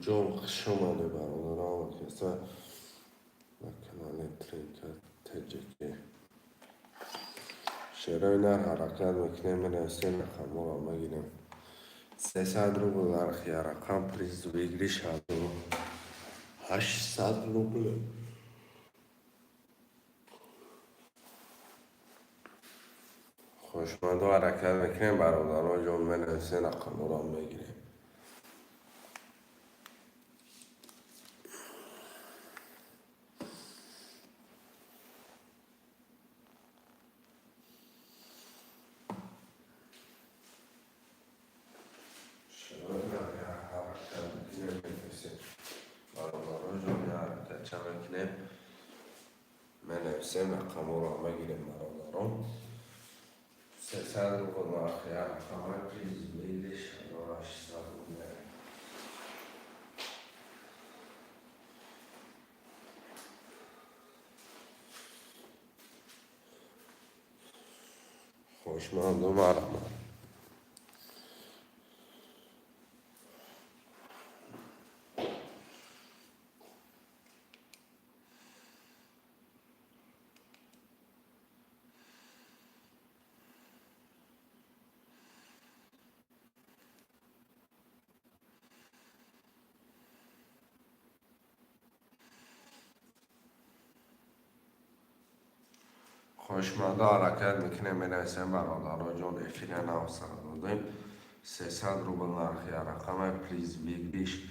جون خوش اومده برادران کسا و کانال ترینکت تجکی شروع نر حرکت میکنه من استین رقم رو بگیرم 300 روبل ارخی رقم پریز بگیری شد 800 روبل خوشمند و حرکت میکنه برادران جون من استین رقم رو بگیرم من نفسم رقم رو بگیرم برادران 300 روبل ارخی رقم پریز بگیری شد 800 روبل خوشمند و مرمت خوشمند حرکت میکنه من اسم برادران جان افیل نوسر دادیم 300 روبل نرخی رقم پلیز بگیریش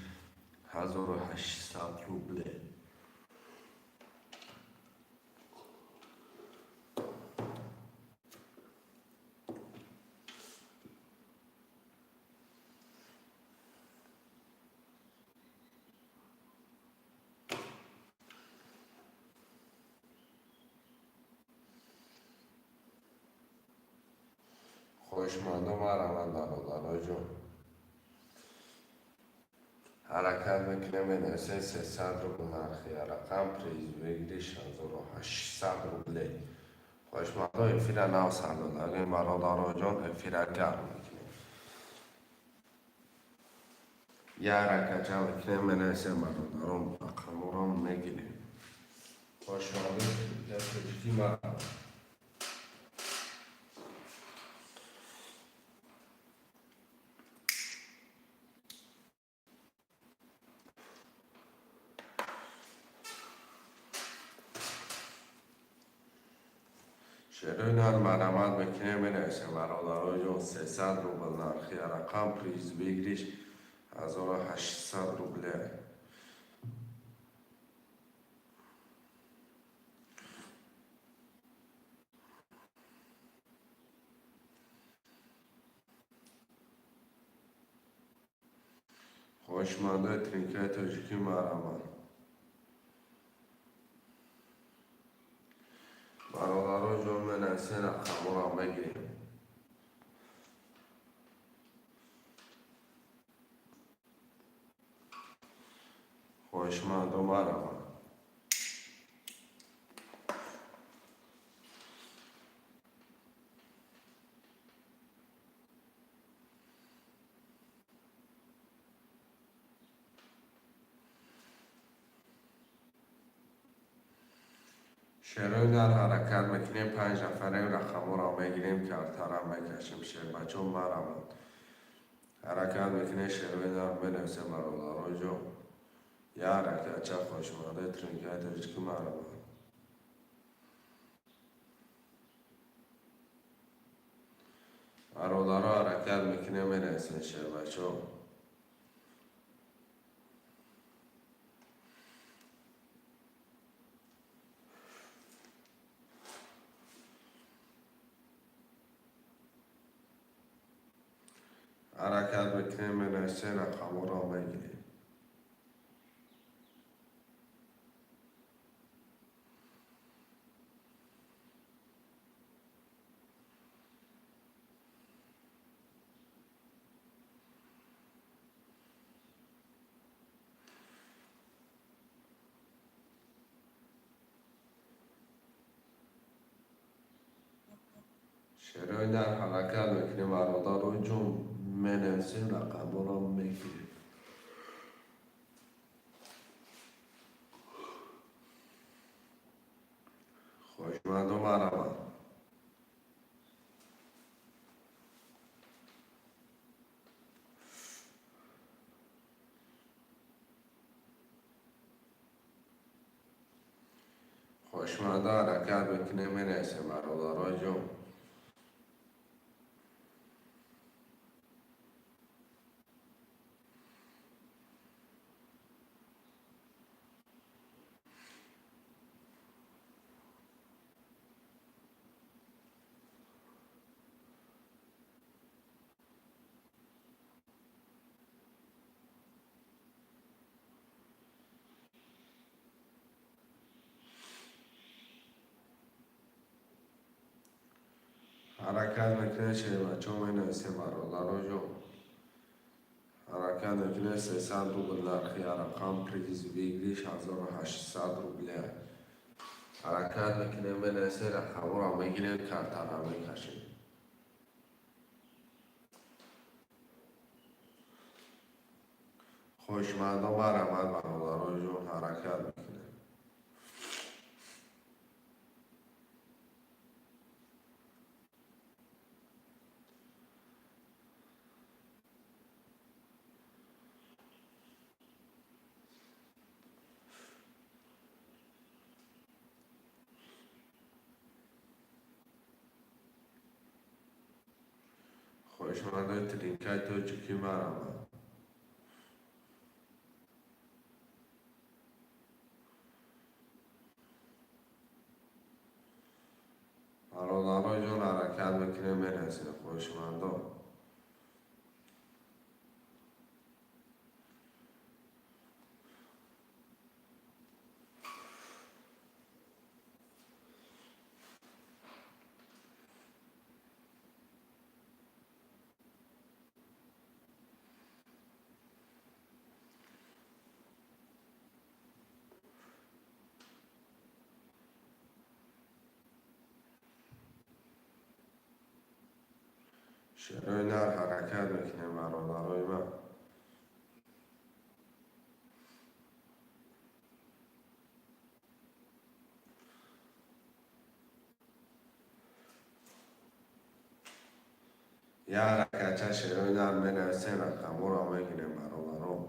1800 روبل خوشمند و مرمت برادران جان حرکت میکنه من اسم 300 روبل نرخی رقم پلیز بگیریش 1800 روبل خوشمند و افیل نوسر دادیم برادران جان افیل گرم میکنه یه حرکت هم میکنه من اسم برادران رقم رو میگیریم خوشمند و تجکی مرمت شروع نر مرمت میکنه من اسم برادران جان 300 روبل نرخی رقم پریز بگیریش 1800 روبل خوشمنده ترینکه تاجیکی مرمت برادران جان من اسم رقم رو بگیریم خوشمند و مرمت شروع نر حرکت میکنیم 5 نفره رقم رو بگیریم که ارترم بکشیم شیر بچه مرمت حرکت میکنه شروع نر من اسم برادران جان یه حرکت چه خوشمنده ترینکه تاجیکی مرمت برادرها حرکت میکنه میرسه شیر بچه حرکت میکنه میرسه رقم را بگیریم شروع در حرکت میکنه برادرها جون میرسه رقم را میگیریم خوشمند و مرحبا. خوشمند حرکت میکنه میرسه برادرای جون. حرکت میکنه چه بچه میرسه برادرای جون. حرکت میکنه 300 روبل نرخی رقم پریز بگیریش 1800 روبله. حرکت میکنه میرسه رقم را میگیره کارتر را میکشه. خوشمند و مرحمت برادرای جون حرکت میکنه. خوشمند و ترینکت و چکی مرحمت. برادرای جون حرکت میکنه میرسه خوشمند و شروع نر حرکت میکنه برادرای من. یه حرکت شروع نر میرسه رقم را میگیره برادران.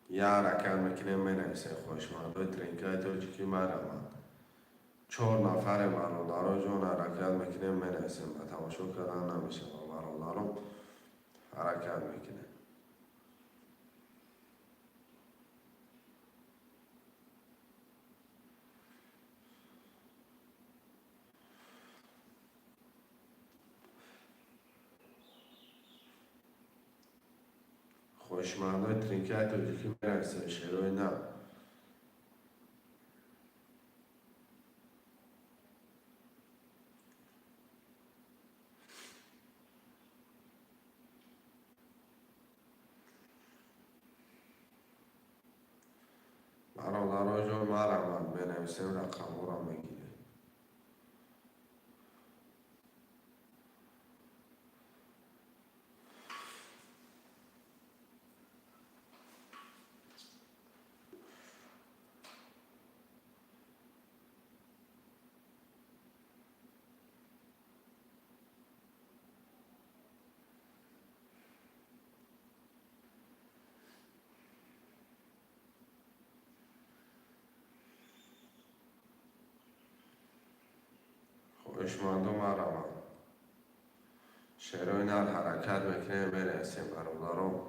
یه حرکت میکنه میرسه خوشمند و ترینکت و چکی مرحمت. 4 نفر برادرای جون حرکت میکنه میرسه و تماشا کردن نمیشه و برادران حرکت میکنه. خوشمند و ترینکت و چکی میرسه شروع نر. برادرای جون مرحمت بنویسیم رقم را میگیره. خوشمند و مرحمت. شروع نر حرکت میکنه میرسه برادران.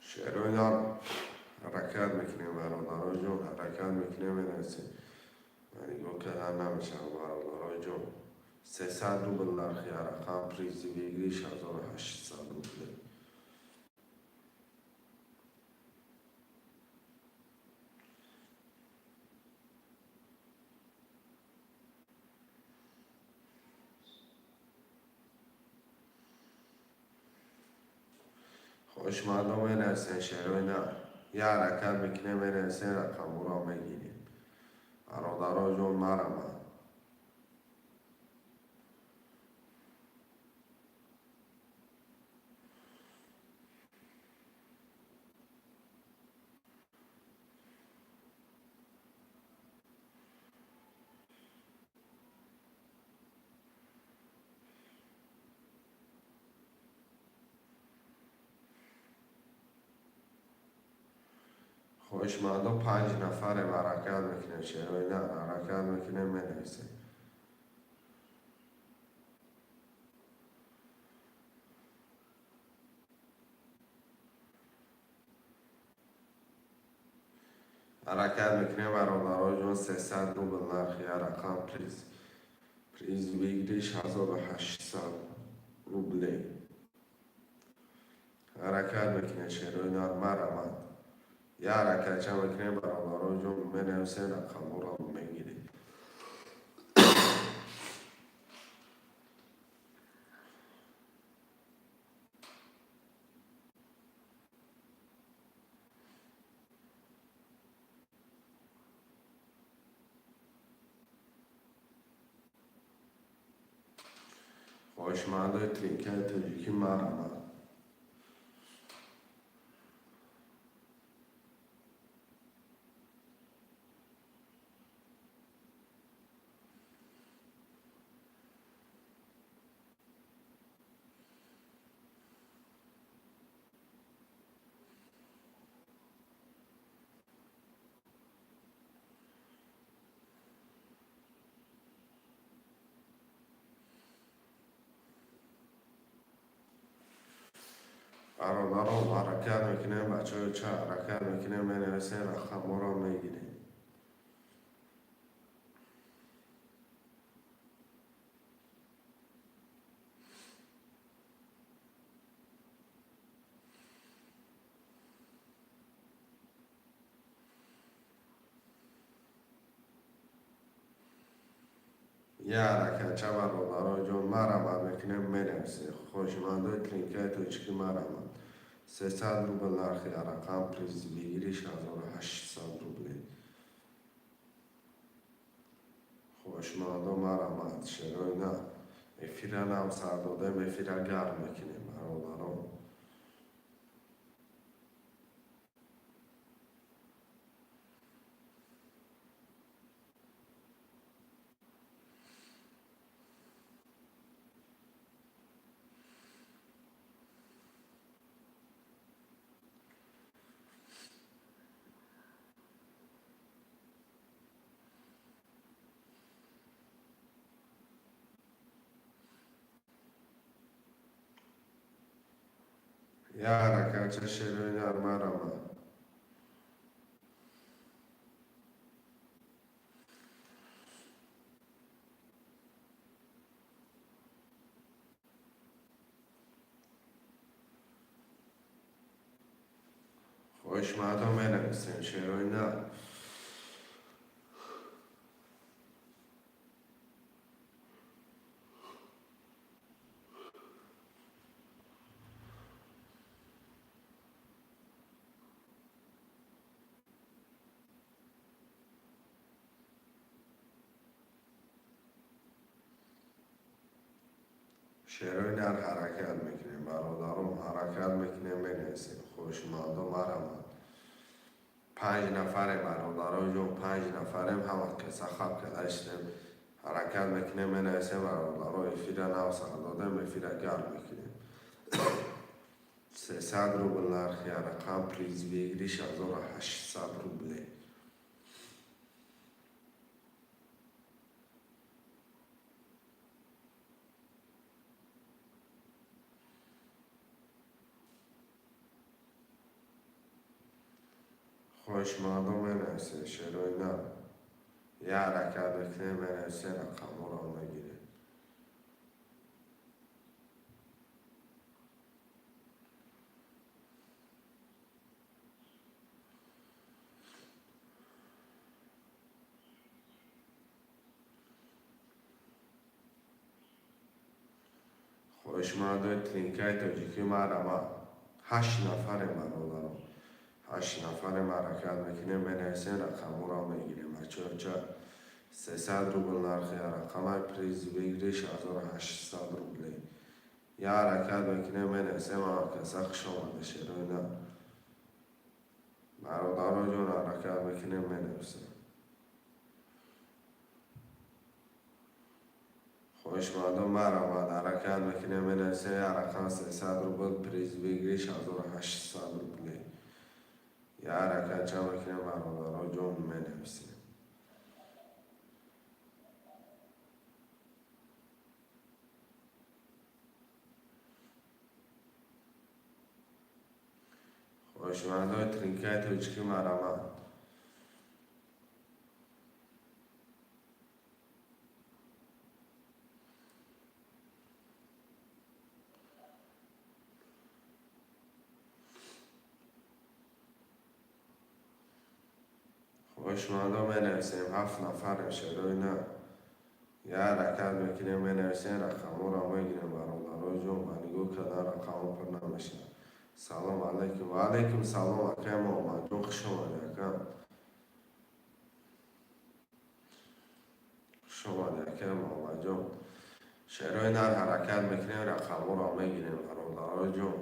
شروع نر حرکت میکنه برادرای جون حرکت میکنه میرسه. ولی گو کردن نمیشه برادرای جون. 300 روبل نرخی رقم پریزی بگیری 6800 روبل. خوش مردم منرسن شروع نر یه حرکت میکنه منرسن رقم را میگیریم برادرها جون مرمه. خوش مردم 5 نفر حرکت میکنه شروع نر حرکت میکنه منرسن. حرکت میکنه برادرها جون 300 روبل نرخی رقم پریز بگیری 6800 روبل. حرکت میکنه شروع نر مرمه. یه حرکت چه میکنه برادرها جون منرسن رقم را میگیری. خوش مردم ترینکه تاجیکی مرمه. برادران حرکت میکنه بچه های چه حرکت میکنه منرسن رقم را میگیری. یه حرکت چه برادرها جون مرمه میکنه منرسن. خوش مردم ترینکه تاجیکی مرمه. 300 روبل نرخی رقم پریز بگیری 6800 روبل. خوش مردم مرمه شروع نه افیرن هم سر داده مفیره گرم میکنه برادران. یه حرکت چه شروع نه مرمه. خوش مردم منرسن شروع نه. شروع نر حرکت میکنه برادران حرکت میکنه منرسن. خوش مردم مرمه. 5 نفر برادرها جون 5 نفرم همه که سخب کدشتم حرکت میکنه منرسن برادرها افیره نو سر داده مفیره گرم میکنه. 300 روبل نرخی رقم پریز بگیری 6800 روبل. خوش مردم منرسن شروع نه یه حرکت میکنه منرسن رقم را میگیره. خوشمانده ترینکای تاجیکی مرا 8 نفر مرا دارم. 8 نفر ما حرکت میکنیم بنویسیم رقم را میگیریم. چرا 300 روبل نرخی رقم پریز بگیری 6800 روبلی. یا حرکت میکنیم بنویسیم کسا خوش آمده شروع نه. برادرها جون حرکت میکنیم بنویسیم. خوشمانده مرا حرکت میکنیم بنویسیم رقم 300 روبل پریز بگیری 6800 روبلی. یا حرکت چه میکنیم برادرها جون بنویسیم. خوشمانده ترینکای تاجیکی مرا خوشمانده بنویسیم 7 نفر شروع نه. یا حرکت میکنیم بنویسیم رقم را میگیریم برادرها جون منگو کدن رقم پر نمیشه. سلام علیکم. و علیکم سلام اکم محمد جون خوش آمده اکم. خوش آمده اکم محمد جون. شروع نه حرکت میکنیم رقم را میگیریم برادرها جون.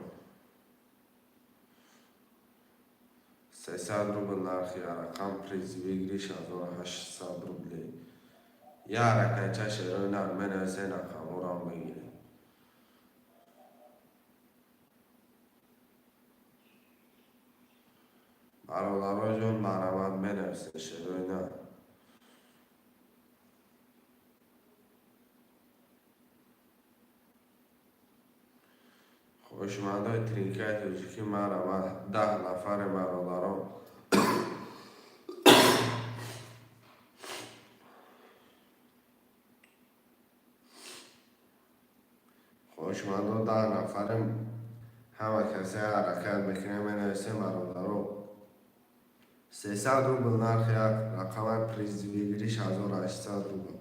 300 روبل نرخی رقم پریز بگیری 6800 روبلی. یا حرکت چه شروع نه بنویسیم رقم را میگیریم. برادرها جون مرمت بنویسیم شروع نه. خوشمانده ترینکای تاجیکی مرا 10 نفر برادران. خوشمانده 10 نفر همه کسی حرکت میکنه بنویسیم برادران. 300 روبل نرخ رقم پریز بگیری 6800 روبل.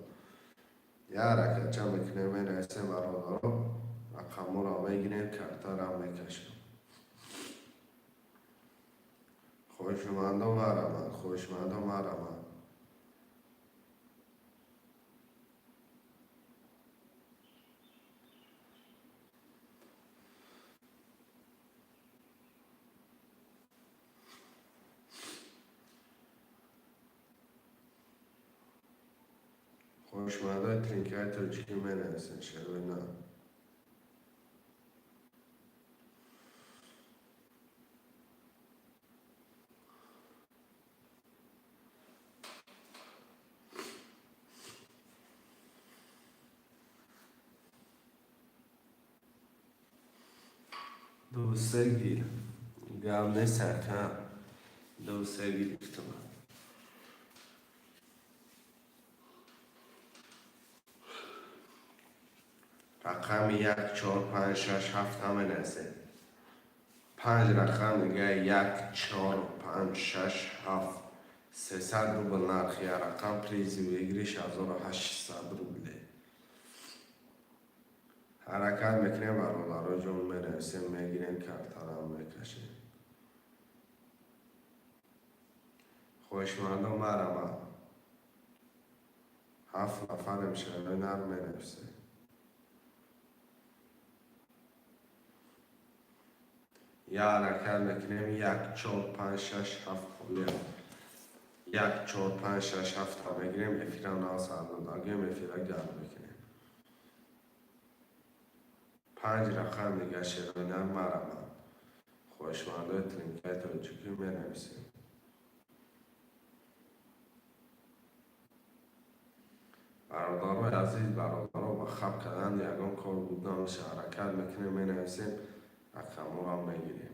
یا حرکت چه میکنه بنویسیم برادران. رقم را میگیریم کرتا را میکشیم. خوشمانده مرا خوشمانده ترینکای تاجیکی بنویسیم شروع نه. دو سگیر گام سرکم دو سگیر افتم. رقم 1 4 5 6 7 همه نسه. 5 رقم دیگه 1 4 5 6 7. 300 روبل نرخی رقم پریزی بگیری 6800 روبله. حرکت میکنیم برادرها جون بنویسیم میگیریم کرتا را میکشیم. خوشمانده مرا 7 نفر شروع نر بنویسیم. یا حرکت میکنیم 1 4 5 6 7 خوبیه. 1 4 5 6 7 تا بگیریم افیران ناس داگیم افیران گرد بکنیم. 5 رقم دیگه شروع نر مرا خوشمانده ترینکای تاجیکی بنویسیم. برادرای عزیز برادرها با خب کردن یگان کار بودن حرکت میکنیم بنویسیم رقم را میگیریم.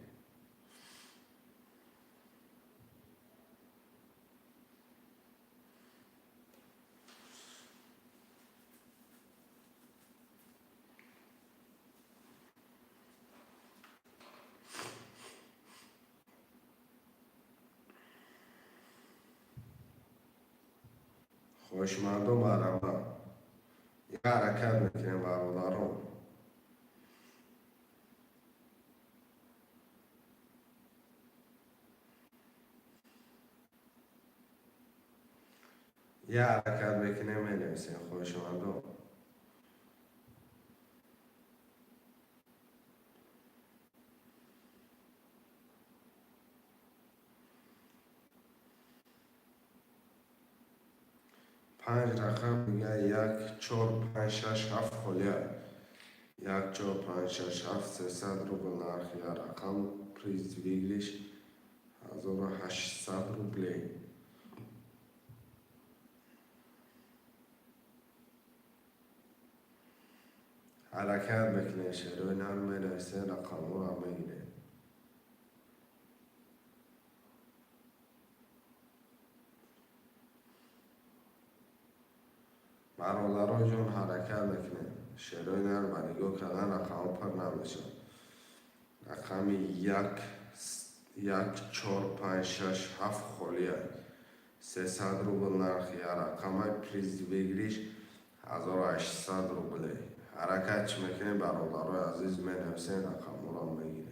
خوشمانده مرا یا حرکت میکنیم برادران. یه حرکت بکنه می نویسین خوش مردم. 5 رقم میگه 1 4 5 6 7 خلیه 1 4 5 6 7 300 روبل نرخ یا رقم پریز ویگلیش 1800 روبلی. حرکت بکنه شروع نرم می نویسه رقم رو میگیره. برادرها جون حرکت بکنه شروع نرم و نگاه کردن رقم پر نمیشه. رقم 1 4 5 6 7 خلیه 300 روبل نرخ یا رقم پریز بگیریش 1800 روبله. حرکت چی میکنه برادرای عزیز می نویسین رقم رو میگیره.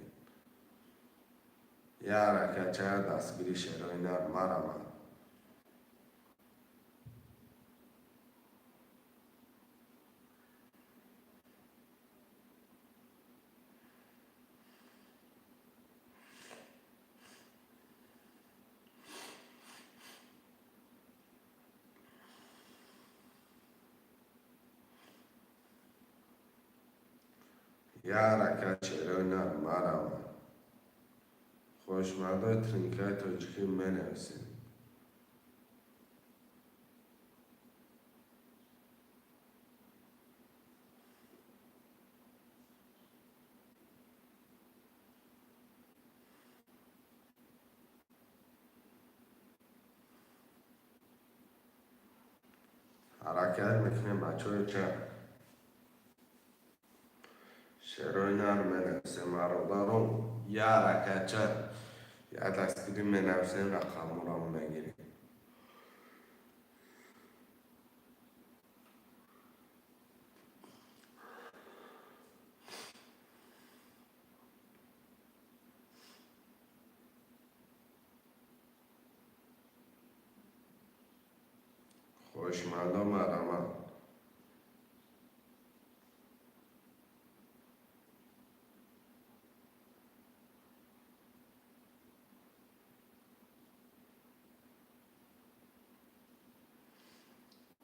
یه حرکت چه دستگیری شروع نرم مرمه. یه حرکت شروع نرم مرمه. خوشمرده ترینکای تاجیکی می نویسین. حرکت میکنه بچه چه شروع نرم می نویسین برادران. یه حرکت چه یه دستگیری می نویسین رقم رو میگیره. خوشمرده مرمه.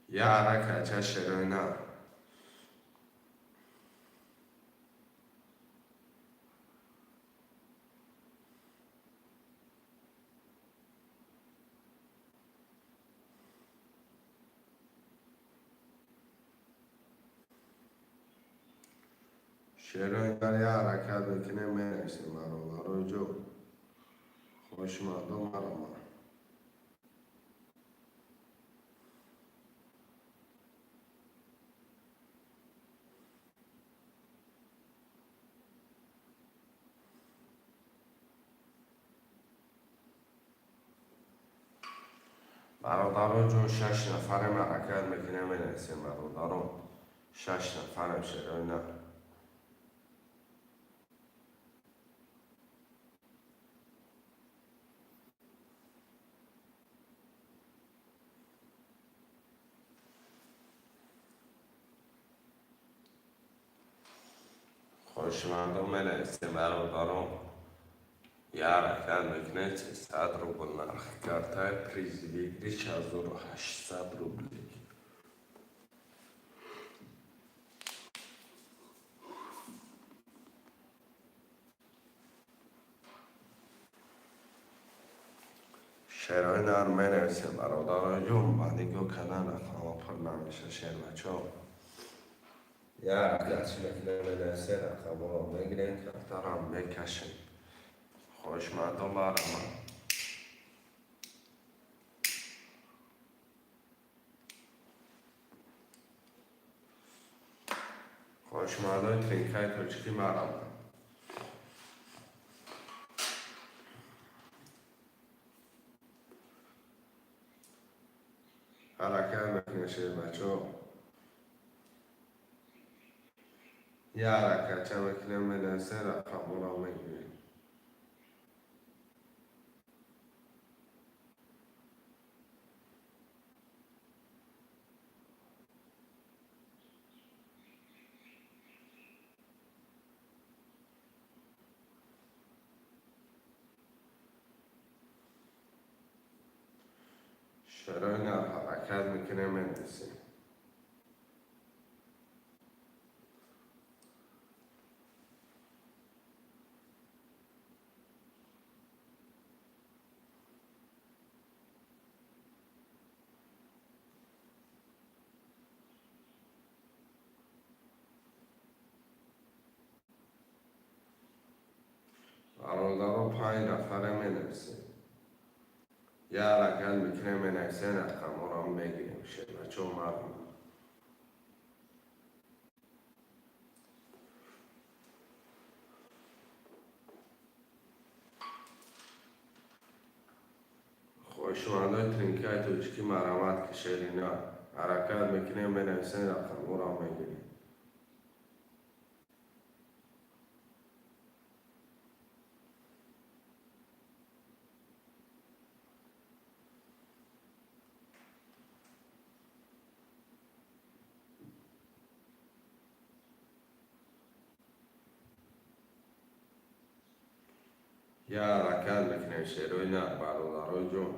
یه حرکت چه شروع نرم. شروع نرم یه حرکت بکنه می نویسین برادرای جو. خوشمرده مرمه. برادران جون 6 نفرم حرکت میکنه می نویسین برادران. 6 نفرم شروع نرم. خوشمرده می نویسین برادران. یه حرکت میکنه 300 روبل نرخ کرده پریز بگیریش 1800 روبلی. شعرهای نرم می نویسین برادرای جون و نگاه کردن رقم پر نمیشه شعر بچه ها. یه حرکت میکنه می نویسین رقم رو میگیرین کفتر هم میکشین. خوشمرده مرمه. خوشمرده ترینکای تاجیکی مرمه. حرکت میکنه شعر بچه ها. یه حرکت چه میکنه می نویسین رقم رو میگیرین. شعرهای نر حرکت میکنه منویسیم. برادر رو 5 نفره منویسیم. یه حرکت میکنه منویسه رقم رو بگیریم. بچه ها معلوم. خوشمندای ترینکای توچکی مرامت که شیرینا حرکت میکنه منویسه رقم رو بگیریم. یه حرکت میکنه شعرهای نر برادرای جون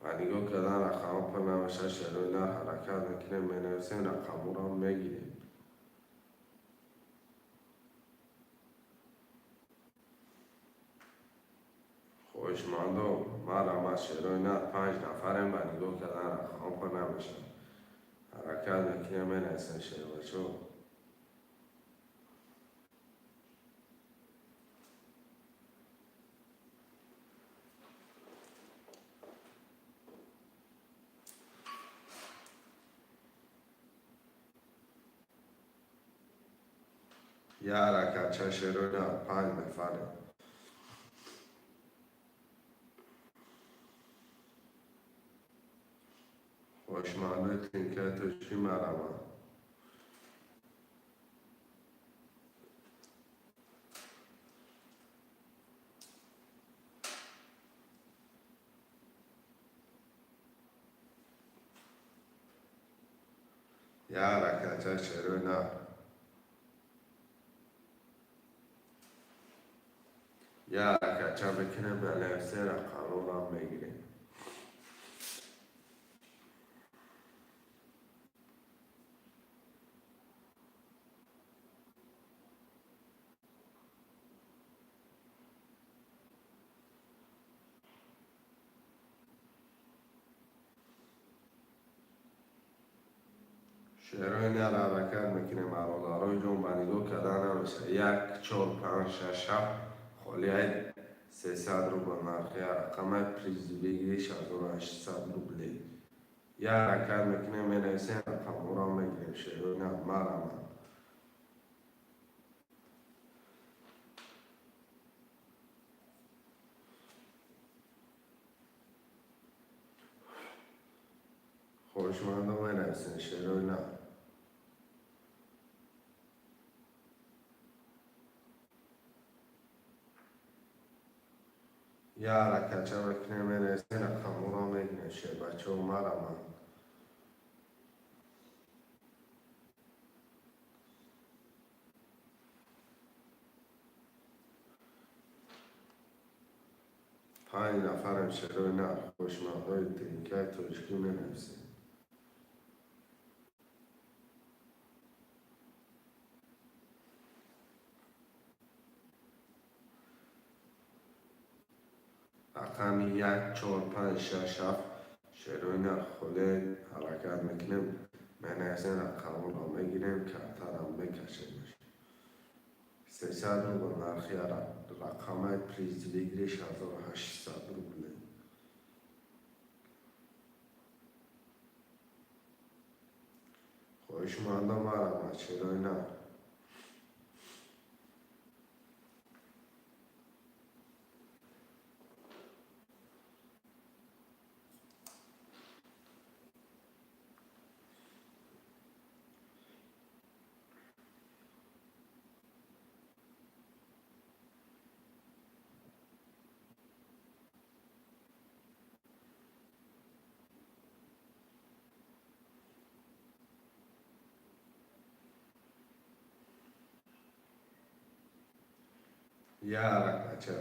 و نگاه کردن رقم پر نمیشه. شعرهای نر حرکت میکنه منویسه رقم رو بگیریم. خوشمندو مرامت شعرهای نر 5 نفرم و نگاه کردن رقم پر نمیشه. حرکت میکنه منویسه شعر بچه ها. یه حرکت چه شعرهای نر 5 نفرم. خوشمندای ترینکای توچکی مرامت. یه حرکت چه شعرهای نر. یه حرکت چه بکنه منویسه رقم رو بگیریم. شعرهای نر حرکت میکنه برادرای جون و نگاه کردن نمیشه. 1 4 5 6 7 خالیه 300 روبل نرخی رقم پریزی بگیری 6800 روبلی. یه حرکت میکنه منویسه رقم رو بگیریم. شعرهای نر مرامت. خوشمندو منویسه شعرهای نر. یه حرکت چه بکنه منویسه رقم رو بگیریم. شعر بچه ها مرامت. پنج نفرم شعرهای نر خوشمندای ترینکای توچکی منویسیم. رقم 1 4 5 6 7 شعرهای نر خالی حرکت میکنیم منویسه رقم رو بگیریم. کارترم بکشیم. 300 روبل نرخی رقم پریزی بگیری 6800 روبل. خوشمندو مرامت شعرهای نر. یه حرکت چه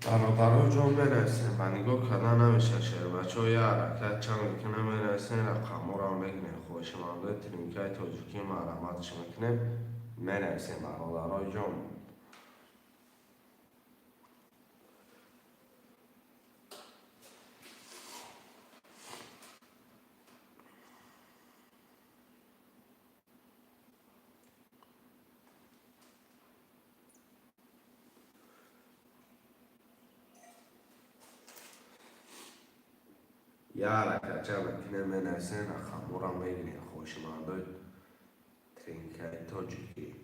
برادرها جان بنویسین و نگاه کردن نمیشه شعر بچه ها یه حرکت چند میکنه بنویسین رقم را میگنه خوشمانده ترینکای تاجیکی معلوماتش میکنه بنویسین برادرها جان. یه حرکت چند میکنه بنویسین رقم را میگنه خوشمانده ترینکای تاجیکی.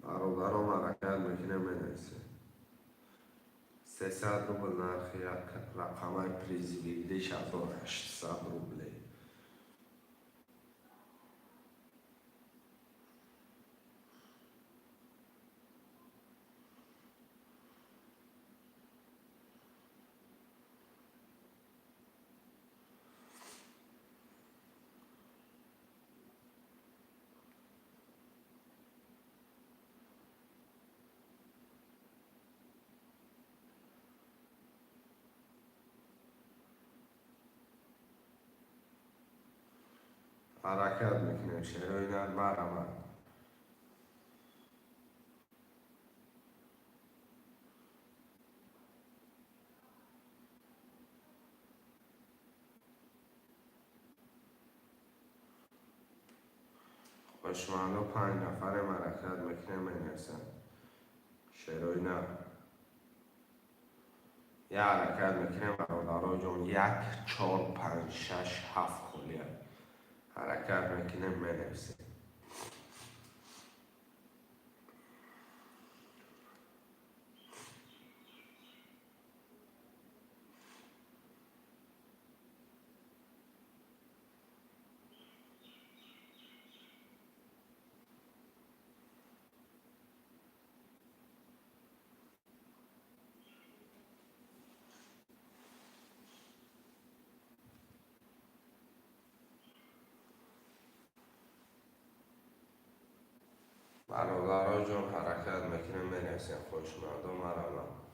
برادرها حرکت میکنه بنویسین 300 روبل نرخ یک رقم پریزی 1800 روبله. حرکت میکنه شعرهای در مرمت. خوشمانده 5 نفر حرکت میکنه مینویسن شعرهای نه. یه حرکت میکنه برادرها جان 1 4 5 6 7 خلیه حرکت میکنه مینویسن. برادرها جان حرکت میکنه مینویسن خوشمانده مرمت.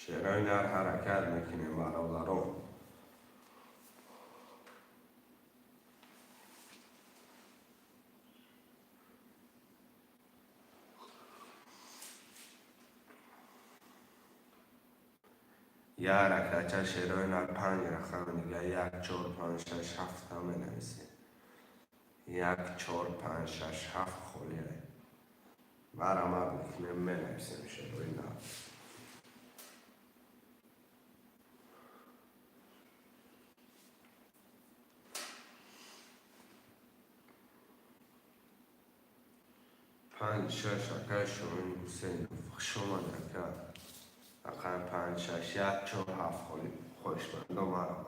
شعرهای نر حرکت میکنه برادرها. یه حرکت شعرهای نر 5 رقم دیگه 1 4 5 6 7 هم بنویسین 1 4 5 6 7 خلیه مرمت میکنه بنویسین شعرهای نر. 5 6 اکه شما حسین شما دکه رقم 5 6 1 4 7 خالی خوشمند مرمت.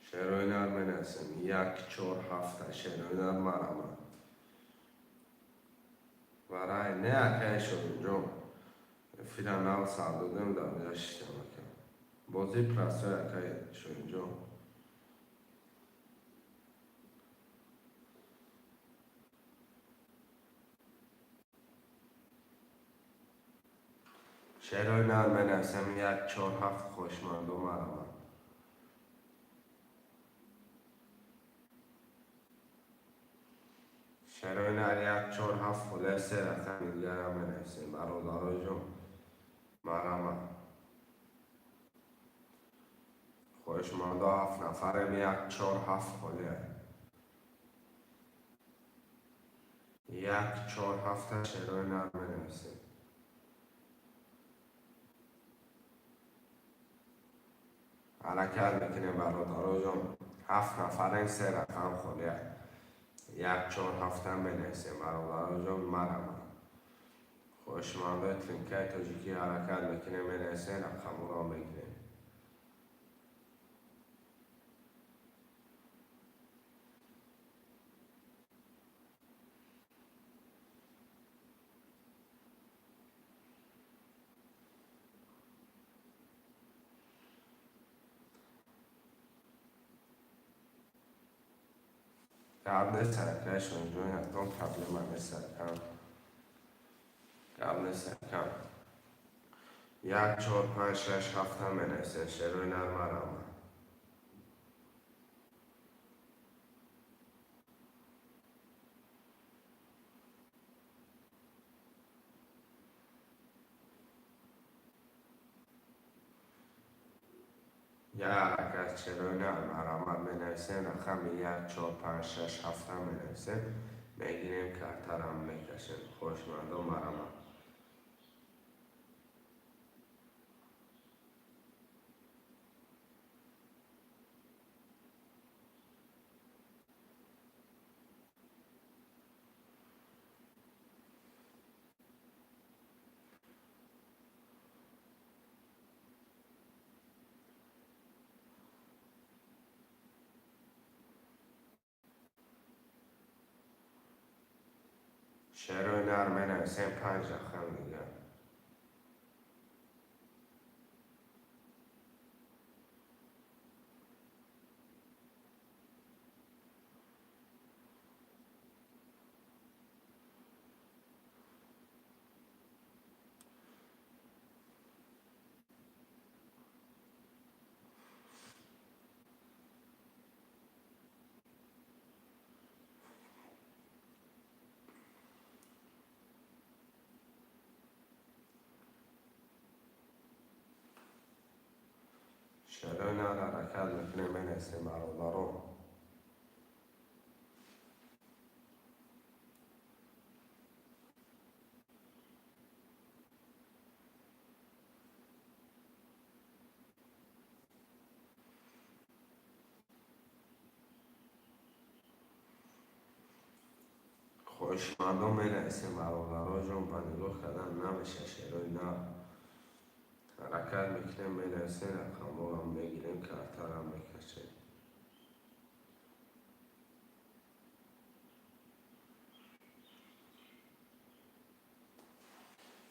شعرهای نر بنویسین 1 4 7 شعرهای نر مرمت. برای نه اکه شما جان فیلم نو سردادم در داشتم اکه بازی پرسای اکه شما جان. شعرهای نر بنویسم 1 4 7 خوشمند مرمت. شعرهای نر 1 4 7 خلیه 3 رقم دیگر هم بنویسین برادرها جان مرمت. خوشمند 7 نفرم 1 4 7 خلیه 1 4 7 شعرهای نر بنویسین. حرکت میکنه برادرها جان 7 نفرم 3 رقم خلیه یک چهار هفتم بنویسیم برادر جان مرم. خوشمانده ترینکای تاجیکی حرکت میکنه بنویسیم رقم را میگیریم. قبل سرکش اونجوی اقدام قبل من سرکم قبل سرکم یک چهار پنج شش هفتم بنویسیم شروع نرمرم. یا حرکت چرا نه مرامت بنویسیم رقم یک چهار پنج شش هفتم بنویسیم میگیریم کارترم میکشیم. خوشمند و مرامت. شروع نر بنویسیم پنج رقم دیگه. شروع نر حرکت میکنیم بنویسیم برادرم. خوشمندم بنویسیم برادر جان به نگاه کردن نمیشه شروع نر حرکت میکنیم بنویسیم رقم رو هم بگیریم کارترم میکشیم.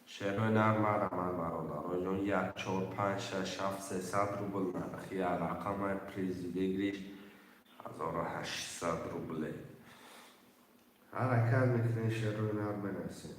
شروع نر مرمت برادر جان یک چهار پنج شش هفت 300 روبل نرخی رقم پریزی بگیریش 1800 روبله. حرکت میکنیم شروع نر بنویسیم.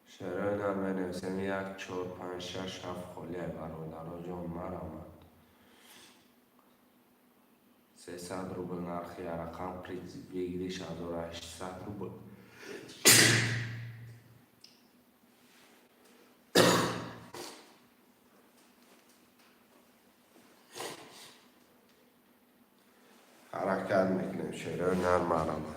شروع نر بنویسیم یک چهار پنج شش هفت خالیه برادر جان مرمت 300 روبل نرخی رقم پریزی بگیریش 1800 روبل. حرکت میکنیم شروع نر مرمت.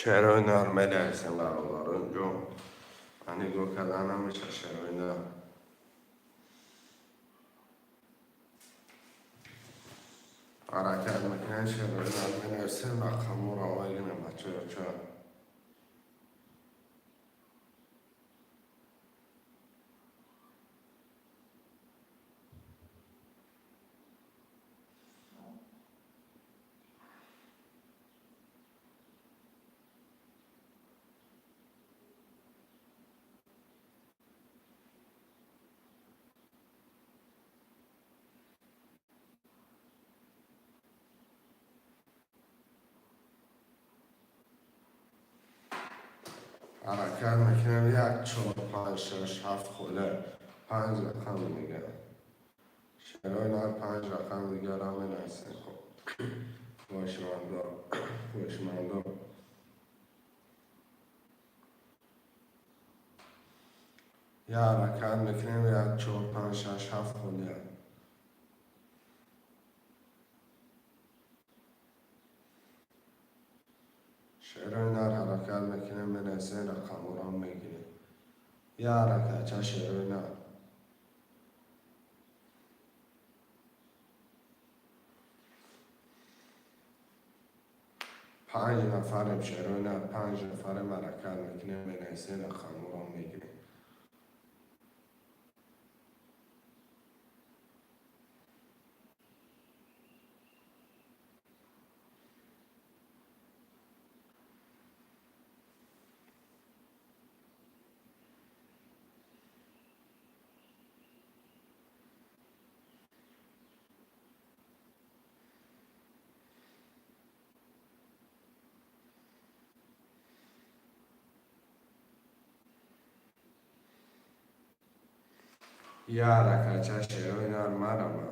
Şeroy normal ersin barıların jo. Hani go kazanamış şeroyna. Hareket makine şeroy normal ersin rakamı ravayına maçıyor çağ. Hareket makine bir çol پنج شش هفت خله 5 رقم دیگه شرای نر 5 رقم دیگه را بنویسین خب خوشمندو یه حرکت میکنیم یک 4 5 6 7 خله شرای نر حرکت میکنیم بنویسین رقم را میگیریم یه حرکت چه شرای نر 5 نفریم شرای نر 5 نفریم حرکت میکنیم بنویسین رقم را میگیریم یه حرکت چه شرای نر مرمه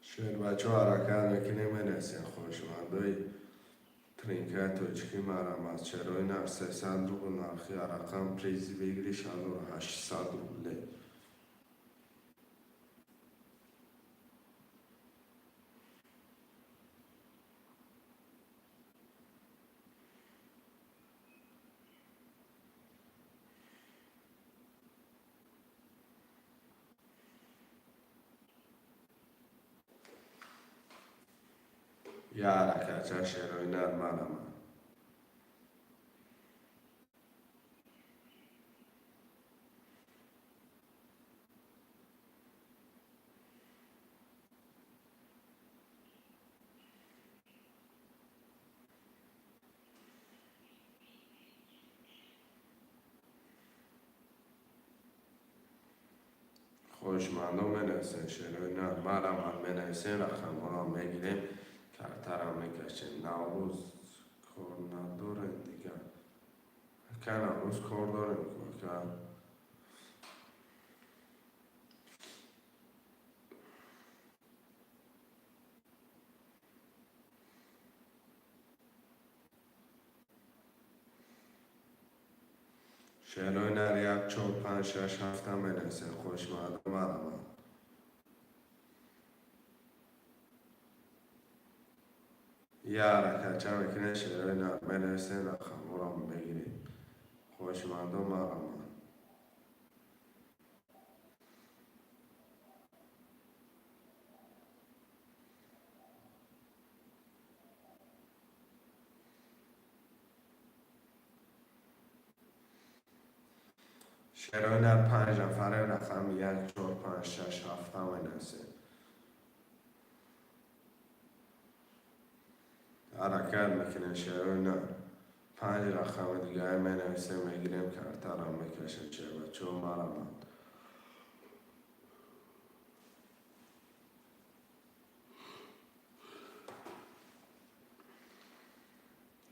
شعر بچه ها حرکت میکنیم بنویسین خوشمندوی ترینکت و چکی مرم از چرای نر 300 روبل نرخی رقم پریزی بگیری 800 روبله یه حرکت چه شعرهای نر مرم خوشمندو بنویسین شعرهای نر مرم بنویسین رقم ها میگیریم کرترم میکشیم نوروز کار نداره دیگه که نوروز کار داریم که شعرهای نر 1 4 5 6 7 هم بنویسین خوشمندو مرم یه حرکت چه میکنه شعرهای نر بنویسین رقم ها بگیریم خوشمندو مرم شعرهای نر 5 نفره رقم 1 4 5 6 7 هم بنویسین حرکت میکنه شعرهای نر 5 رقم دیگه هم بنویسین میگیریم کرترم میکشیم چه بچه ها مرم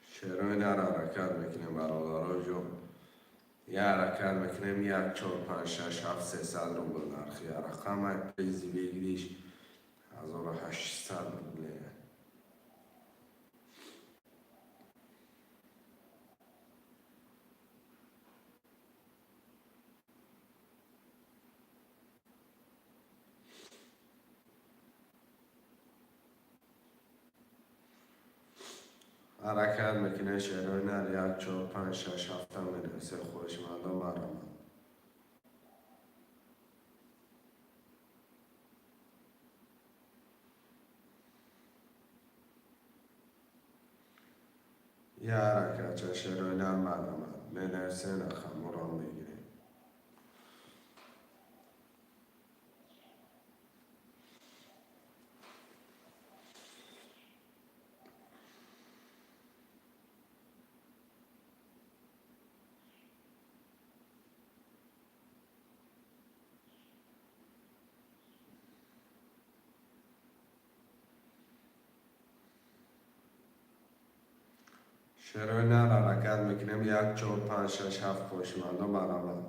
شعرهای نر حرکت میکنیم برادرها جو یه حرکت میکنیم 1 4 5 6 7 300 روبل نرخی رقم های پریزی بگیریش 1800 روبله حرکت میکنه شعرهای نر 1 4 5 6 7 مینویسه خوشمند و مرامت. یه حرکت چه شعرهای نر مرامت مینویسه رقم را میگیریم. شعرهای نر حرکت میکنیم 1 4 5 6 7 خوشمند و مرامت.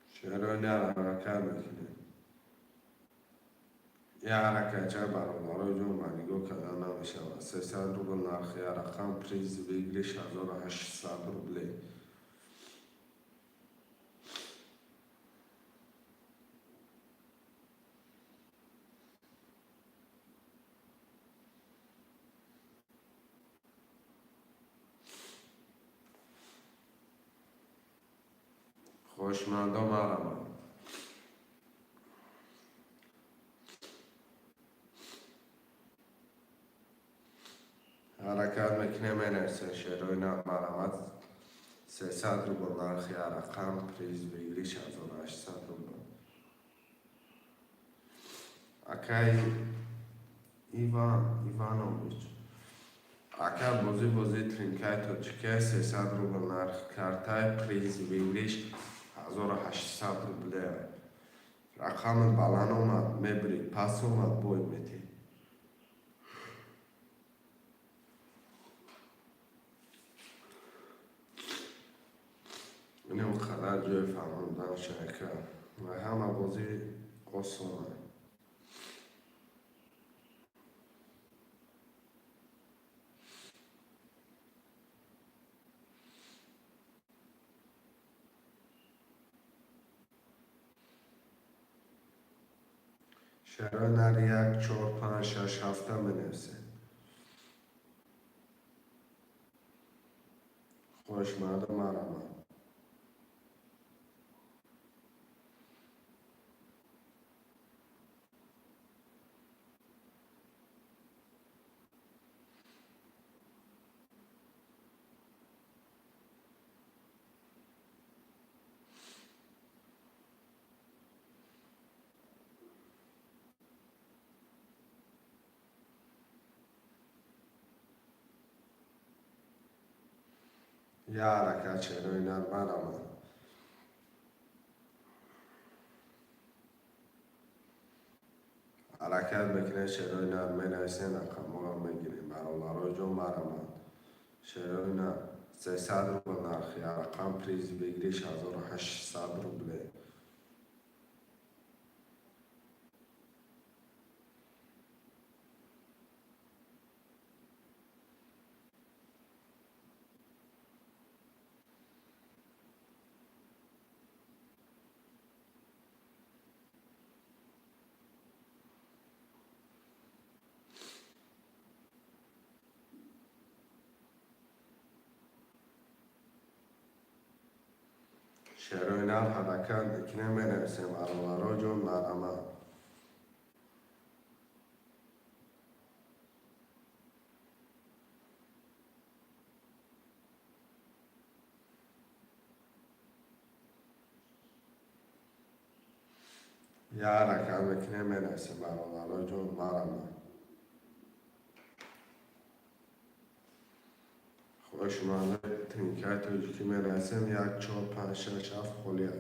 شعرهای نر حرکت میکنیم. یه حرکت چه برادرای جرمنیگو کردن نمیشه و 300 روبل نرخی رقم پریز بگیری 6800 روبله. خوشمند و مرامت. حرکت میکنه مینویسه شعرهای نر مرامت 300 روبل نرخی رقم پریز بگیری 6800 روبله. اکای ایوانوویچ اکا بازی ترینکای توچکه 300 روبل نرخ کرده پریز بگیریش 1800 روبله. رقم بلند اومد میبری پس اومد بوی میتی. اینم خدر جای فهموندن شنکه و همه بازی قصونه. شعرهای نر 1 4 5 6 7 بنویسه. خوشمند و مرامت. یه حرکت شعرهای نر مرامت. حرکت میکنه شعرهای نر مینویسه رقم را میگیریم برادرای جون مرامت. شعرهای نر 300 روبل نرخی رقم پریز بگیری 1800 روبله. شعرهای نر حرکت میکنه مینویسه برادرای جون مرامت. یه حرکت میکنه مینویسه برادرای جون مرامت. خوشمند ترینکای توچکی مینویسیم 1 4 5 6 7 خولیک.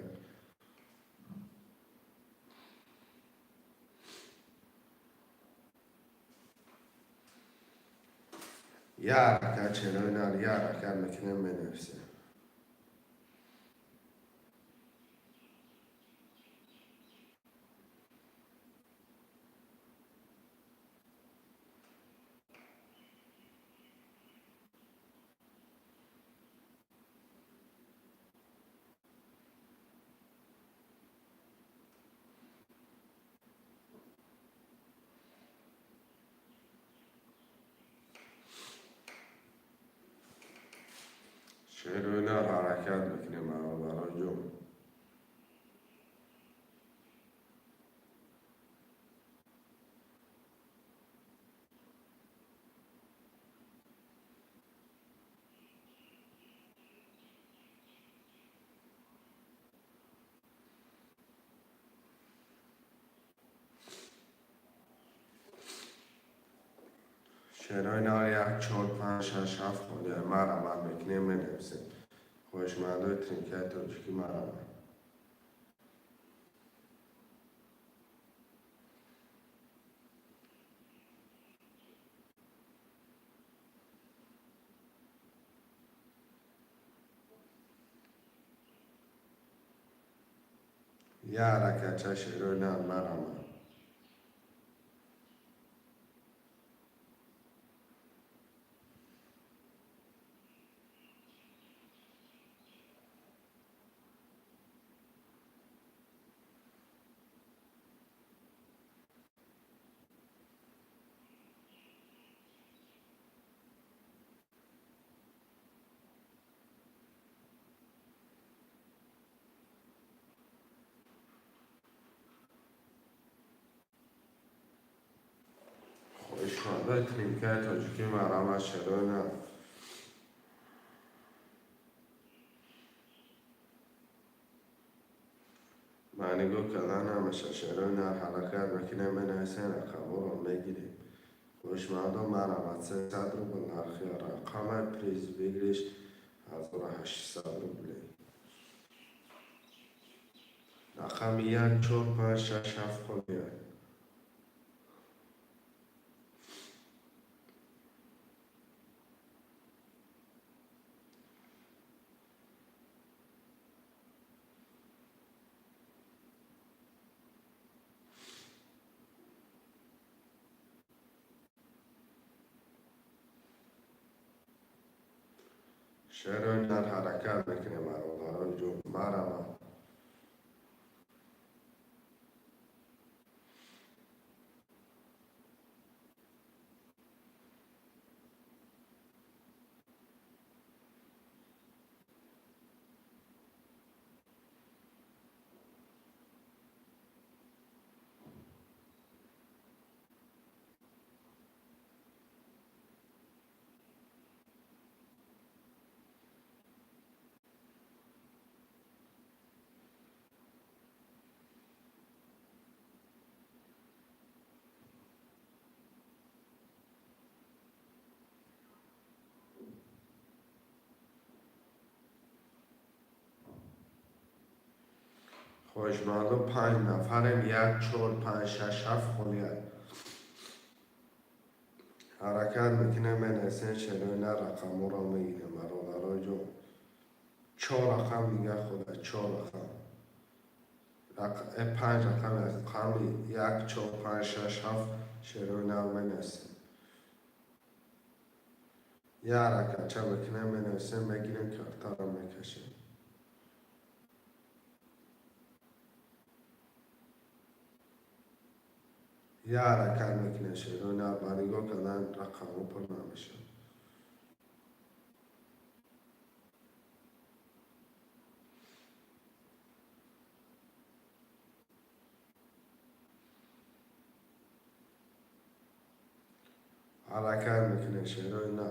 یه حرکت شعرهای نر یه حرکت میکنه مینویسه. شیروینر حرکت میکنیم برای جون. شیروینر یک چهار پنج شش هفت خونده مرا میکنیم منویسیم. خوشمندوی ترینکای تاجیکی مرا. یه حرکت شیروینر مرا. خوشمندوی ترینکای تاجیکی مرا شیروینر. معنی گو کلان همیشه شیروینر حرکت میکنیم منویسیم رقم رو میگیریم. خوشمندو مرا 300 روبل نرخی رقم پریز بگیرش 1800 روبلی. رقم 1 4 5 6 7 خونده. شیروینر حرکت میکنیم برای جون مرا. خوشمندو 5 نفریم 1 4 5 6 7 خونده. حرکت میکنیم منویسیم شیروینر رقم رو میگیریم برای جون. 4 رقم دیگه خوده 4 رقم. 5 رقم از رقم 1 4 5 6 7 شیروینر منویسیم. یه حرکت چه بکنیم منویسیم میگیریم کارتا رو میکشیم. یه حرکت میکنه شیروینر بانیگو کلان رقم رو پر نمیشه. حرکت میکنه شیروینر.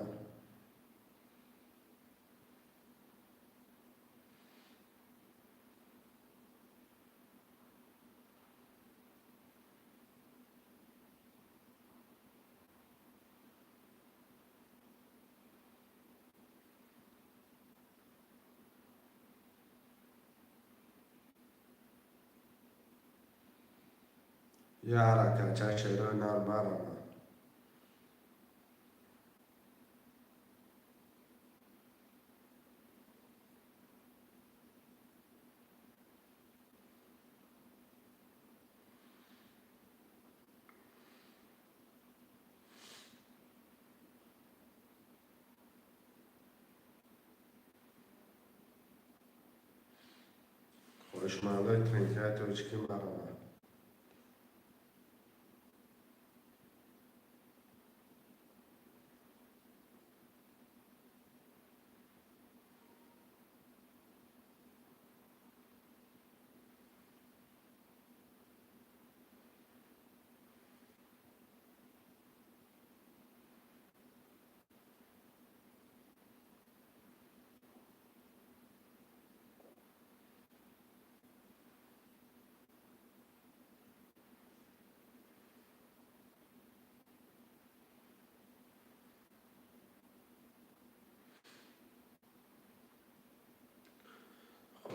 یه حرکت چه شیروینر مرا. خوشمندوی ترینکای تاجیکی مرا.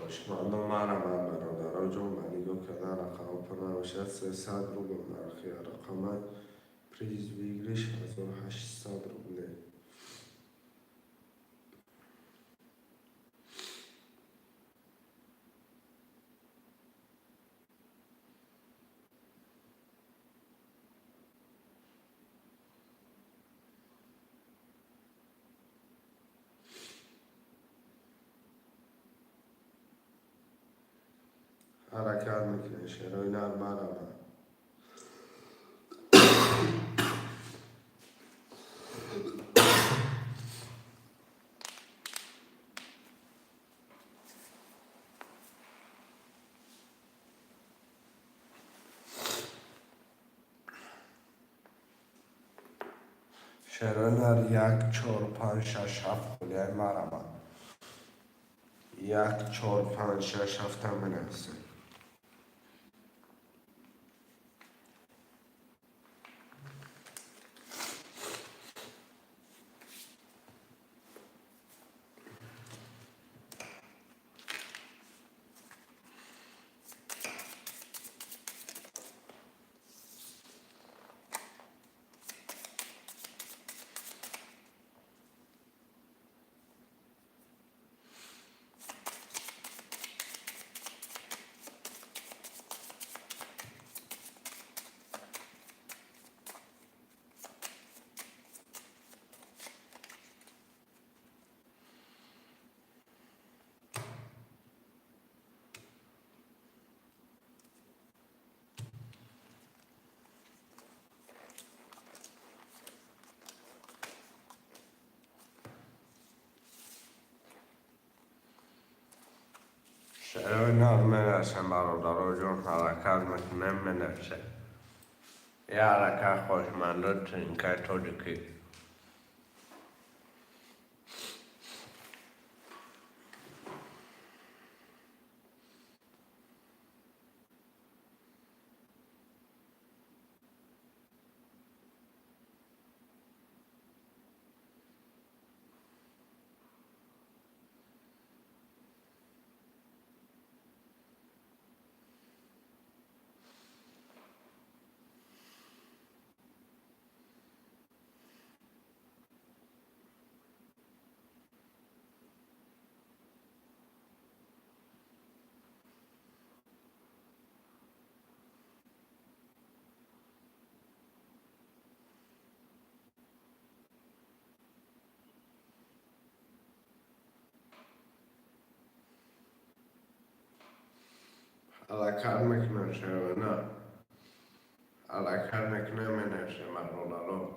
خوشمندم مرا من برادر جون منیگو کدن رقم پناوشت 300 روبل نرخی رقم پریز ویگریش 1800 روبله حرکت میکنه شروع نر مرا من شروع نر 1 4 5 6 7 بله مرا من 1 4 5 6 7 هم بنویسه شروع نر منویسه برادر جون حرکت میکنه منویسه یه حرکت خوشمنده ترینکه تو دکی حرکت میکنه شروع نر حرکت میکنه منویسه برادر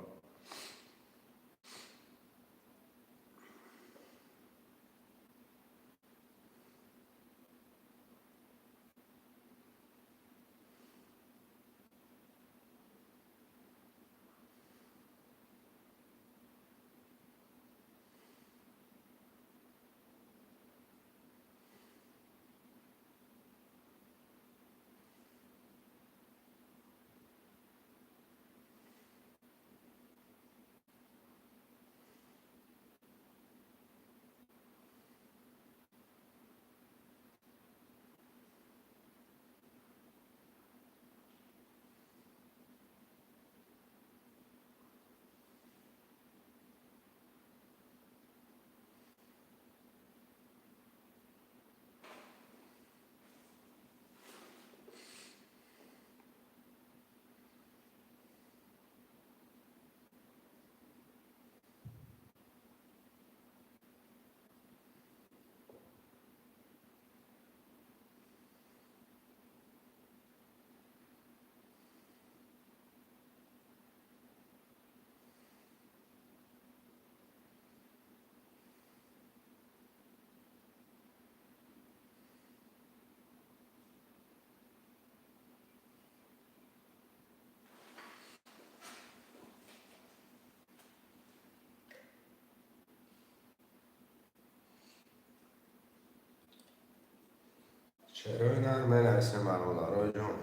شروع نر منویسه برادر جون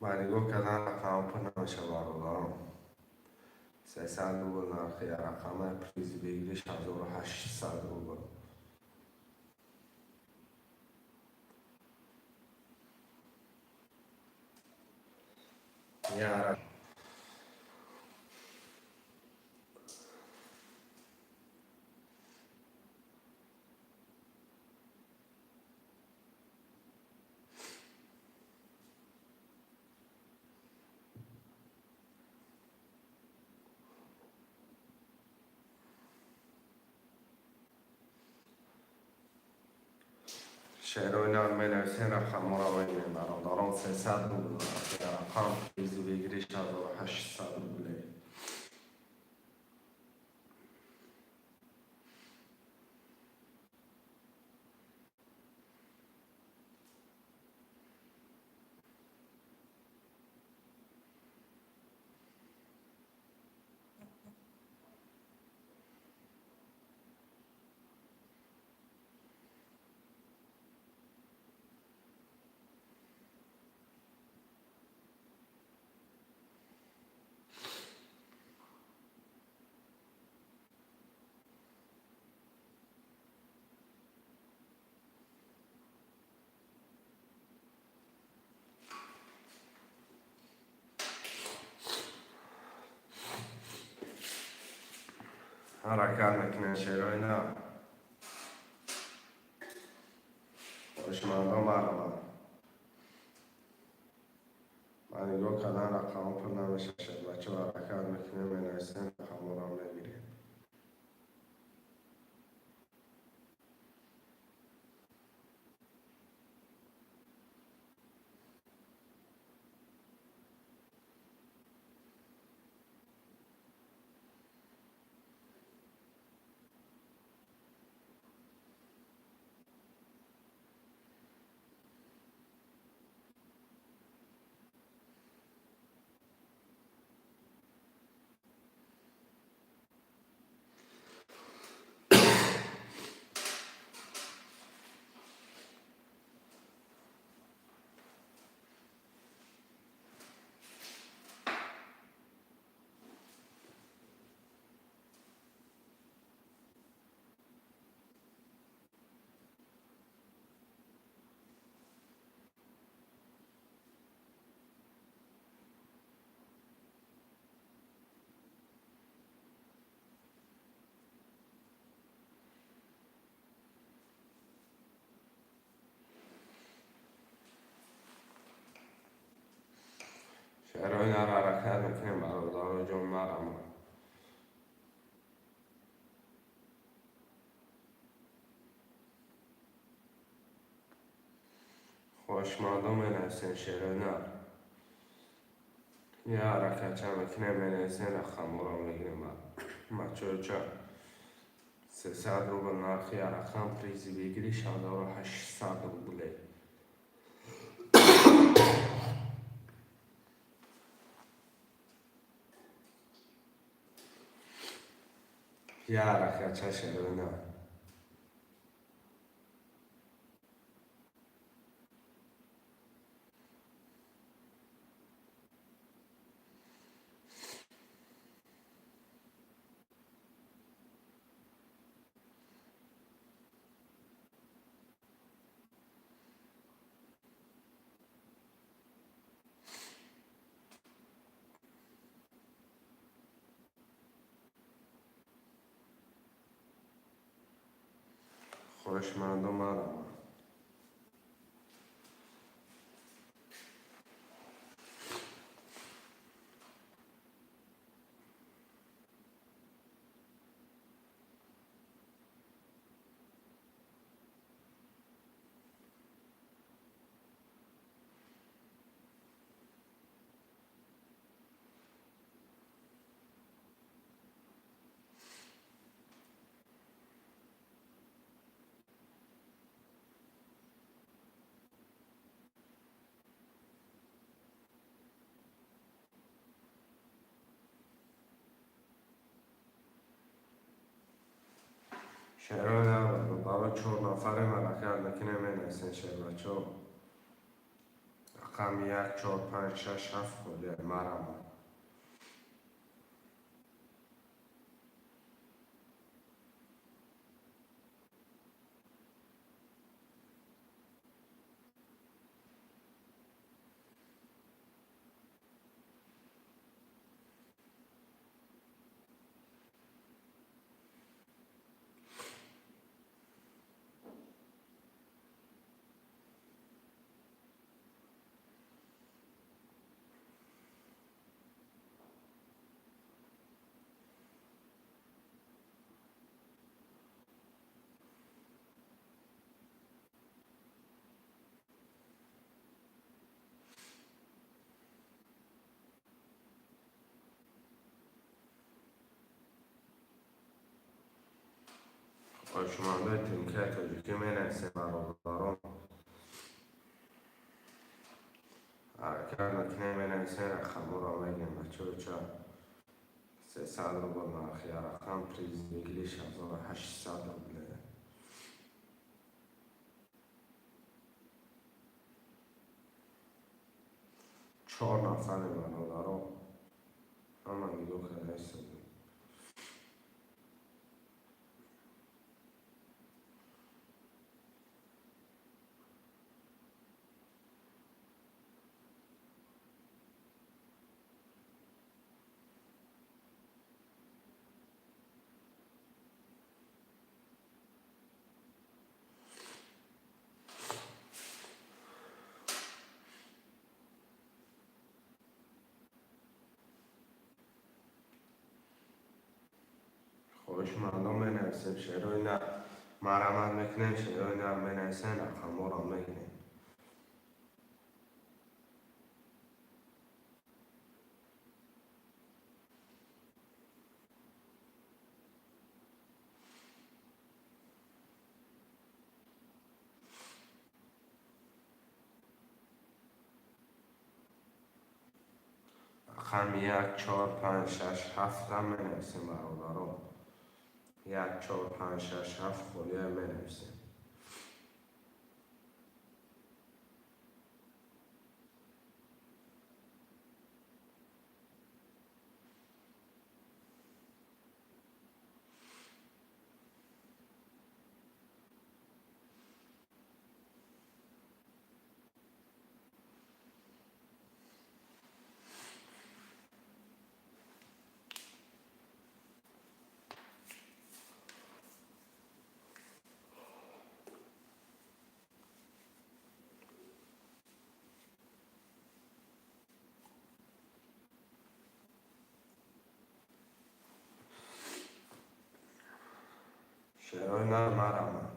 منیگو کدن رقم پناوشه برادرم 300 روبل نرخ رقم پریزی بگیریش 1800 روبل. یه شعر و اینا می نویسین رقم را بگیریم برادران 300 روبل نرخ رقم پریزی بگیریش 1800 روبل. حرکت میکنه شعر و اینا خوشمندم برام. من نگاه کردن رقم پر نمیشه شد بچه حرکت میکنه می نویسین رقم را میگیریم. شعر و اینا را حرکت میکنیم برادر جون مرم. خوشمندم می نویسین شعر و اینا یه حرکت چه میکنه می نویسین رقم را میگیریم. بچه چه 300 روبل نرخ رقم پریزی بگیریش 1800 روبل. یه حرکت چه شعر و اینا خوشمندم مرم. شعر و اینا برای 4 نفره حرکت میکنه می نویسین شعر بچه رقم 1 4 5 6 7 خودی مرم. خوشمانده تنکه تاجیکی می نویسه برادران. حرکت مکنه می نویسه رقم را میگیم بچه 300 روبل نرخی رقم پریز بگیری 6800 روبله. 4 نفر برادران همه میگو که هستیم. خوشمندان می نویسیم شعرهای نه مرمت میکنیم شعرهای نه می نویسیم رقم را میگیریم. رقم 1 4 5 6 7 هم می نویسیم برادران. 1 4 5 6 7 فولیه می نویسیم. شعرهای نه مرمت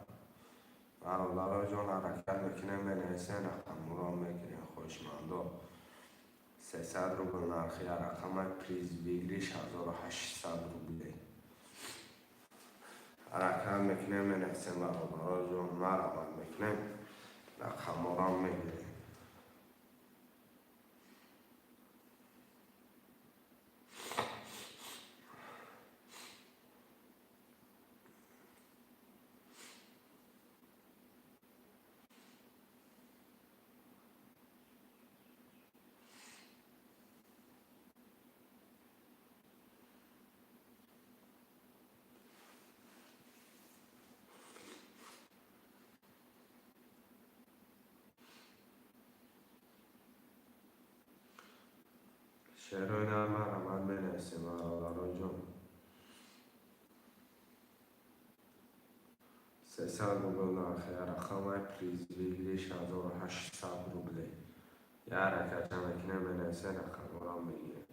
برادران جان حرکت میکنیم می نویسیم رقم را میگیریم. خوشمندان 300 روبل نرخی رقم پریز بگیری 6800 روبله. حرکت میکنیم می نویسیم برادران جان مرمت میکنیم رقم را میگیریم. شعرهای نه مرمت می نویسیم برادران جان. 300 روبل نرخی رقم پریز بگیری 6800 روبله. یه حرکت هم میکنه می نویسیم رقم را میگیریم.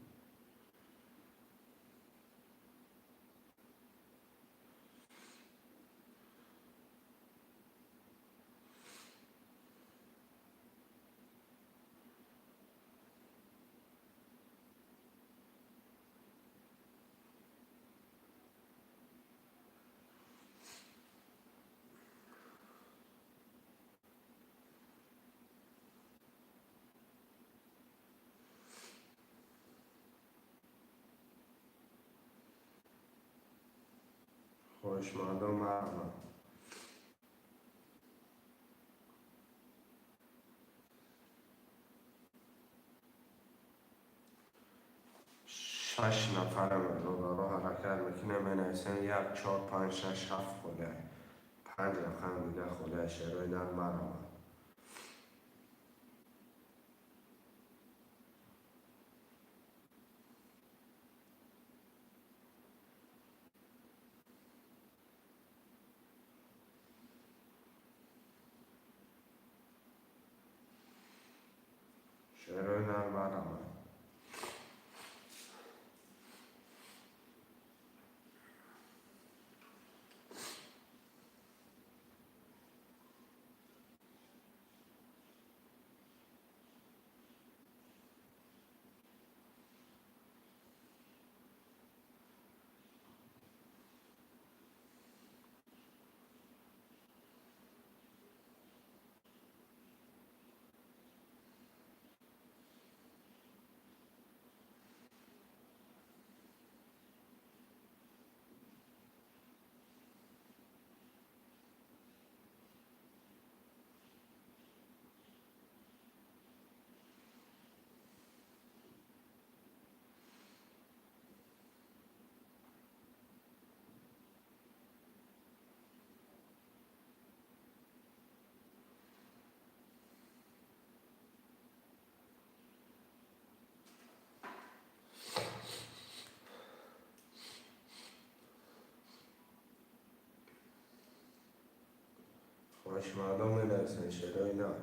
خوشمندان مرمت 6 نفر برادران حرکت میکنه می نویسیم 1 4 5 6 7 خوله. 5 رقم دیگه خوله. شعرهای نه مرمت شعرهای نه مرمت. مردم می نویسن شعرهای نو.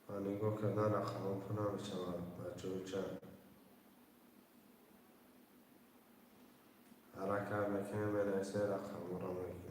من نگاه کردن رقم کنم بشود مجهول چند. حرکت میکنیم می نویسه رقم را میکنیم.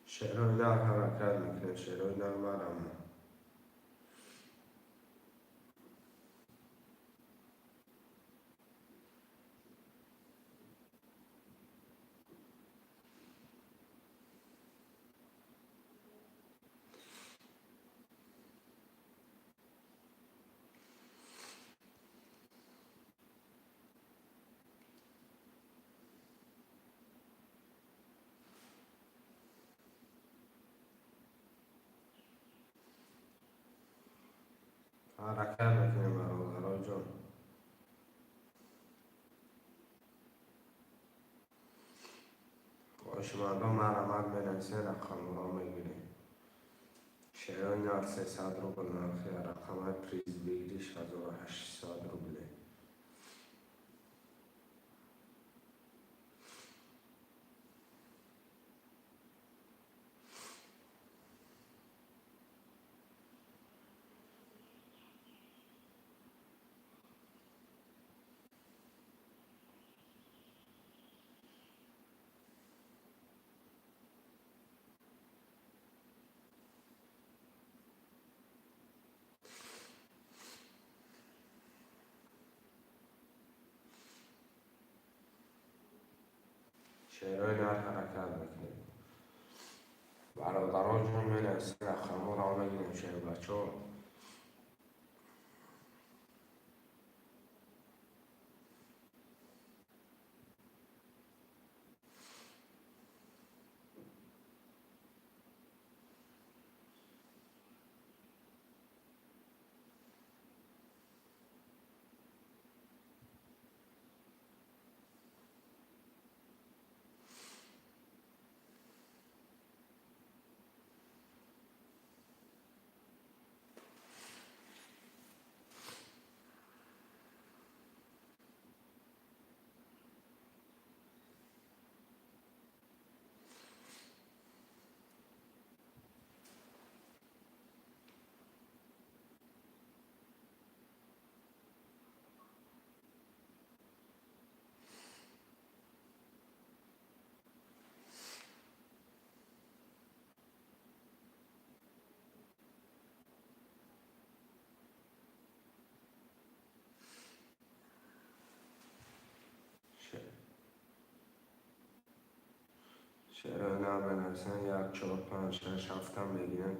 شعرهای نو حرکت میکنیم. شعرهای نو مرم. حرکت میکنیم برادران جان. باش مردم مرمت می نویسه رقم را میگیریم. شعرهای نو 300 روبل نرخی. رقم پریز بگیریش 1800 روبله. شعرهای نو حرکت میکنیم. برادران جان می نویسه رقم را میگیریم. شعر بچه ها. شعرهای نو می نویسن 1 4 5 6 7 میگیرن.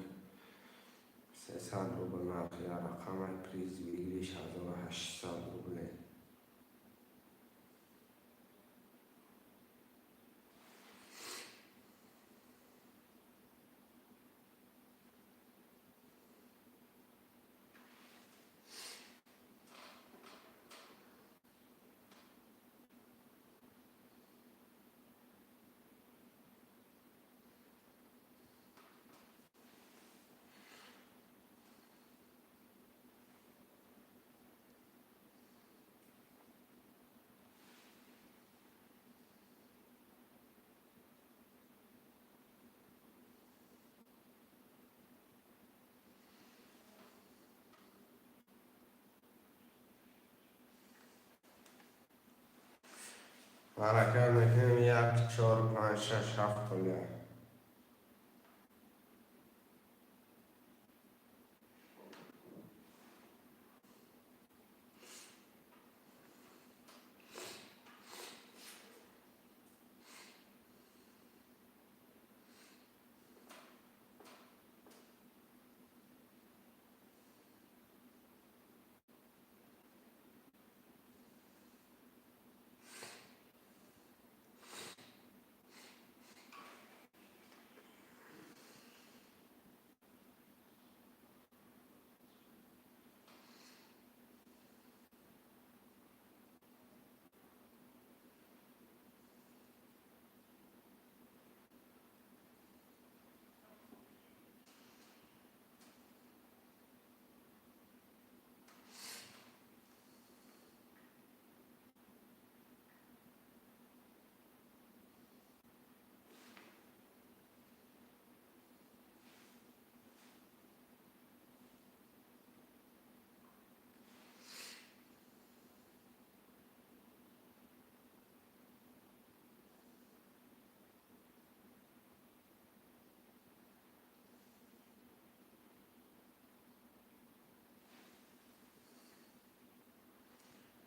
300 روبل نرخی. رقم پریز بگیریش 1800 روبله. حرکت میکنیم. 1 4 5 6 7 پله.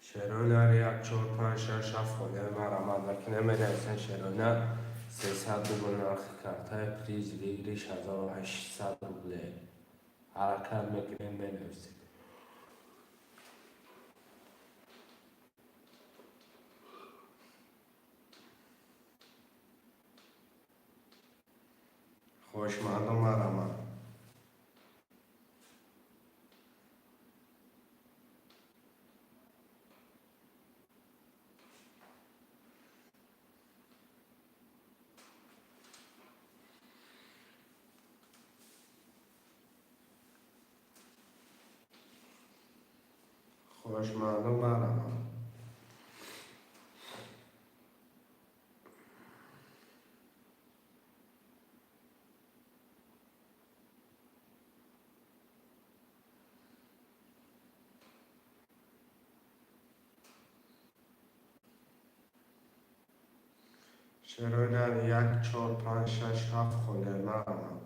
شروینر 1-4-5-6-7 خودی مرامد مکنه منویسن شروینر 300 روبل نرخ کارتای پریز لیگریش 1800 روبله حرکت میکنه منویسن. خوشمندم مرامد. خوشمندم مرامد. شروینر 1-4-5-6-7 خودی مرامد.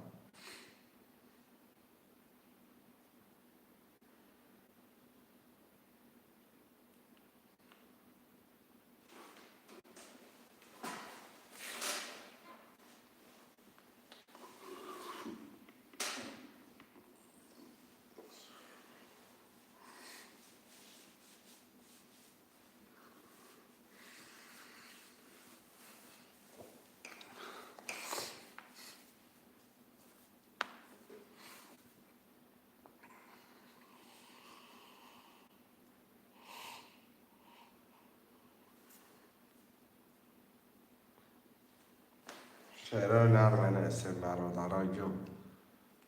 شروینر منویسن برادرای جون.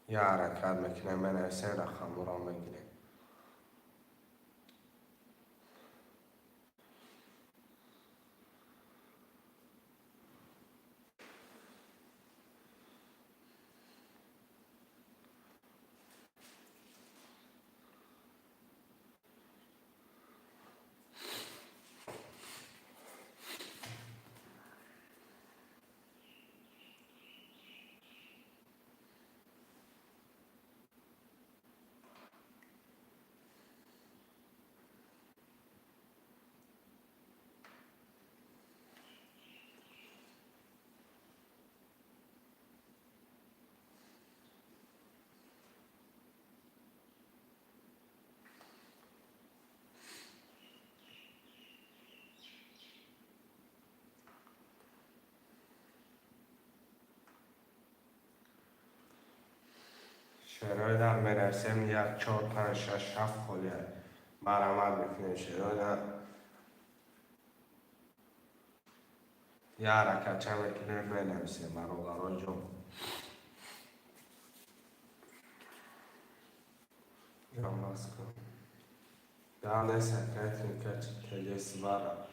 یه حرکت میکنه منویسن رقم را میگیره. شروینر منویسن 1-4-5-6-7 خودی مرامد میکنه. شروینر یه حرکت چه میکنه منویسن برادرای جون. جان باز کن. دانه سکرت میکرد تلیس برا.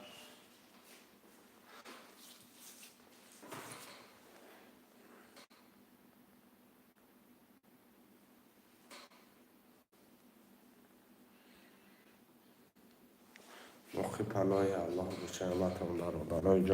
مخی پناه الله بچه امت هم برادرای جون.